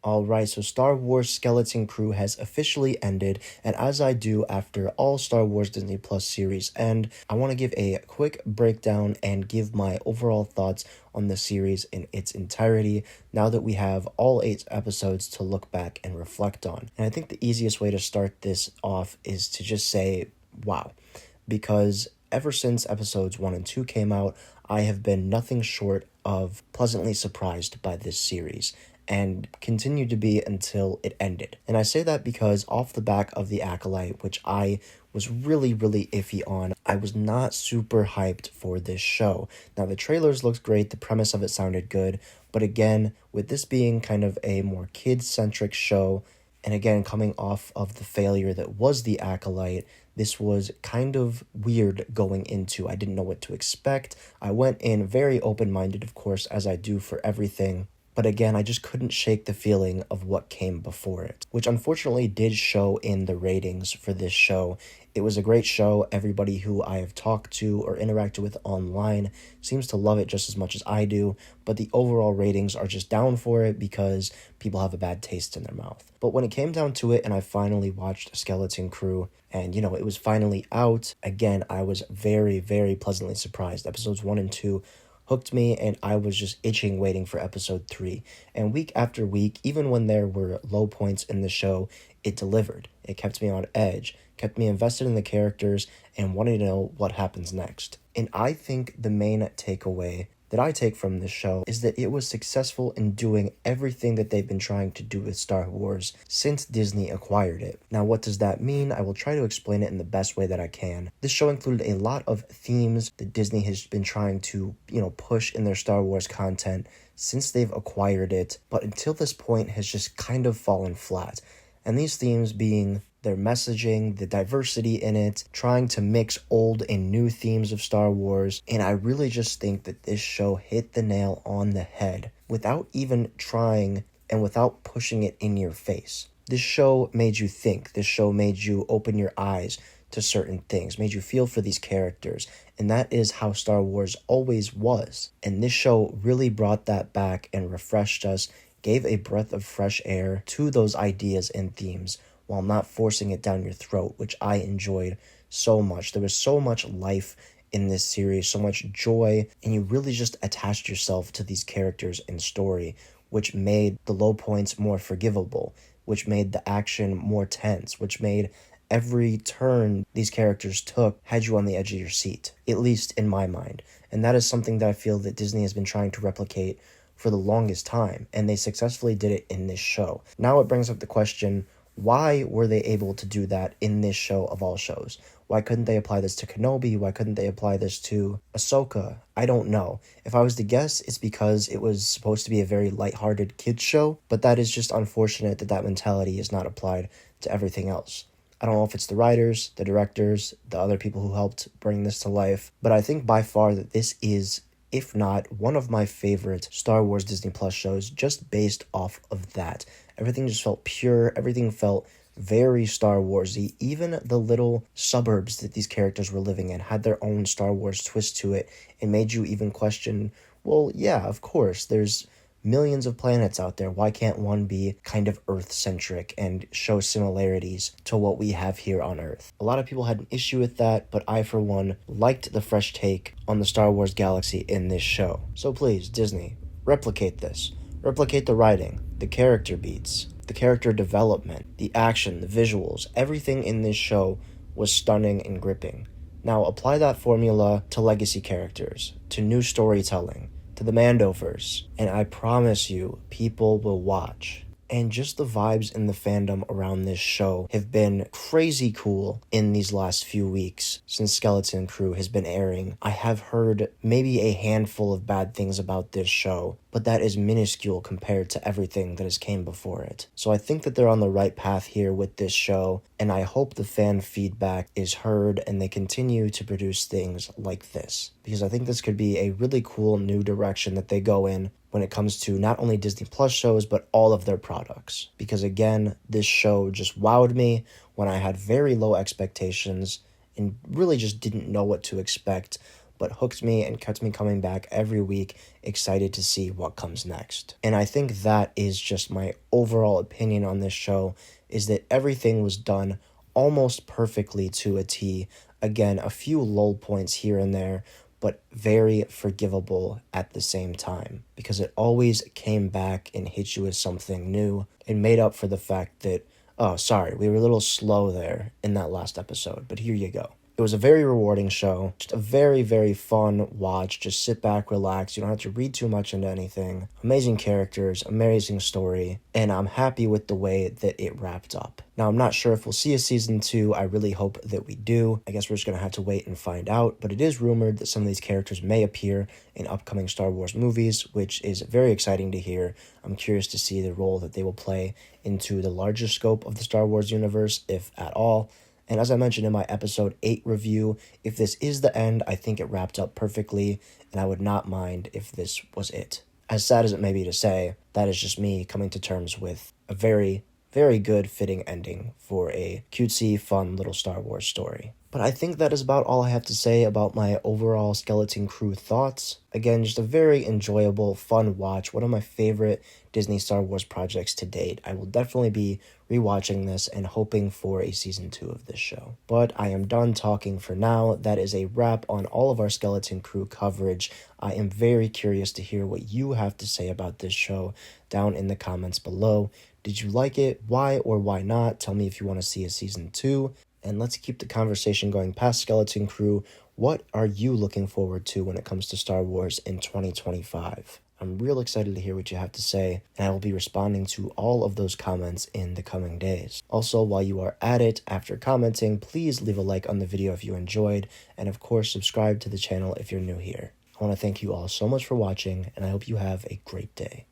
Alright, so Star Wars Skeleton Crew has officially ended, and as I do after all Star Wars Disney Plus series end, I want to give a quick breakdown and give my overall thoughts on the series in its entirety now that we have all 8 episodes to look back and reflect on. And I think the easiest way to start this off is to just say, wow, because ever since episodes 1 and 2 came out, I have been nothing short of pleasantly surprised by this series, and continued to be until it ended. And I say that because off the back of The Acolyte, which I was really iffy on, I was not super hyped for this show. Now, the trailers looked great, the premise of it sounded good, but again, with this being kind of a more kid-centric show, and again, coming off of the failure that was The Acolyte, this was kind of weird going into. I didn't know what to expect. I went in very open-minded, of course, as I do for everything. But again, I just couldn't shake the feeling of what came before it, which unfortunately did show in the ratings for this show. It was a great show. Everybody who I have talked to or interacted with online seems to love it just as much as I do, but the overall ratings are just down for it because people have a bad taste in their mouth. But when it came down to it and I finally watched Skeleton Crew and, it was finally out, again, I was very pleasantly surprised. Episodes 1 and 2 hooked me, and I was just itching waiting for episode 3. And week after week, even when there were low points in the show, it delivered. It kept me on edge, kept me invested in the characters, and wanting to know what happens next. And I think the main takeaway that I take from this show is that it was successful in doing everything that they've been trying to do with Star Wars since Disney acquired it. Now, what does that mean? I will try to explain it in the best way that I can. This show included a lot of themes that Disney has been trying to, push in their Star Wars content since they've acquired it, but until this point has just kind of fallen flat. And these themes being their messaging, the diversity in it, trying to mix old and new themes of Star Wars, and I really just think that this show hit the nail on the head without even trying and without pushing it in your face. This show made you think. This show made you open your eyes to certain things, made you feel for these characters, and that is how Star Wars always was. And this show really brought that back and refreshed us, gave a breath of fresh air to those ideas and themes, while not forcing it down your throat, which I enjoyed so much. There was so much life in this series, so much joy, and you really just attached yourself to these characters and story, which made the low points more forgivable, which made the action more tense, which made every turn these characters took had you on the edge of your seat, at least in my mind. And that is something that I feel that Disney has been trying to replicate for the longest time, and they successfully did it in this show. Now it brings up the question, why were they able to do that in this show of all shows? Why couldn't they apply this to Kenobi? Why couldn't they apply this to Ahsoka? I don't know. If I was to guess, it's because it was supposed to be a very lighthearted kids show, but that is just unfortunate that that mentality is not applied to everything else. I don't know if it's the writers, the directors, the other people who helped bring this to life, but I think by far that this is, if not one of my favorite Star Wars Disney Plus shows, just based off of that. Everything just felt pure, everything felt very Star Warsy. Even the little suburbs that these characters were living in had their own Star Wars twist to it, and made you even question, well, yeah, of course, there's millions of planets out there. Why can't one be kind of Earth-centric and show similarities to what we have here on Earth? A lot of people had an issue with that, but I, for one, liked the fresh take on the Star Wars galaxy in this show. So please, Disney, replicate this. Replicate the writing, the character beats, the character development, the action, the visuals. Everything in this show was stunning and gripping. Now apply that formula to legacy characters, to new storytelling, to the Mandoverse, and I promise you, people will watch. And just the vibes in the fandom around this show have been crazy cool in these last few weeks since Skeleton Crew has been airing. I have heard maybe a handful of bad things about this show, but that is minuscule compared to everything that has came before it. So I think that they're on the right path here with this show, and I hope the fan feedback is heard and they continue to produce things like this, because I think this could be a really cool new direction that they go in when it comes to not only Disney Plus shows, but all of their products. Because again, this show just wowed me when I had very low expectations and really just didn't know what to expect. but hooked me and kept me coming back every week, excited to see what comes next. And I think that is just my overall opinion on this show, is that everything was done almost perfectly to a T. Again, a few lull points here and there, but very forgivable at the same time, because it always came back and hit you with something new and made up for the fact that, oh, sorry, we were a little slow there in that last episode, but here you go. It was a very rewarding show, just a very, very fun watch. Just sit back, relax. You don't have to read too much into anything. Amazing characters, amazing story, and I'm happy with the way that it wrapped up. Now, I'm not sure if we'll see a season 2. I really hope that we do. I guess we're just going to have to wait and find out, but it is rumored that some of these characters may appear in upcoming Star Wars movies, which is very exciting to hear. I'm curious to see the role that they will play into the larger scope of the Star Wars universe, if at all. And as I mentioned in my episode 8 review, if this is the end, I think it wrapped up perfectly, and I would not mind if this was it. As sad as it may be to say, that is just me coming to terms with a very, very good fitting ending for a cutesy, fun little Star Wars story. But I think that is about all I have to say about my overall Skeleton Crew thoughts. Again, just a very enjoyable, fun watch. One of my favorite Disney Star Wars projects to date. I will definitely be rewatching this and hoping for a season 2 of this show. But I am done talking for now. That is a wrap on all of our Skeleton Crew coverage. I am very curious to hear what you have to say about this show down in the comments below. Did you like it? Why or why not? Tell me if you want to see a season 2. And let's keep the conversation going past Skeleton Crew. What are you looking forward to when it comes to Star Wars in 2025? I'm real excited to hear what you have to say, and I will be responding to all of those comments in the coming days. Also, while you are at it, after commenting, please leave a like on the video if you enjoyed, and of course, subscribe to the channel if you're new here. I want to thank you all so much for watching, and I hope you have a great day.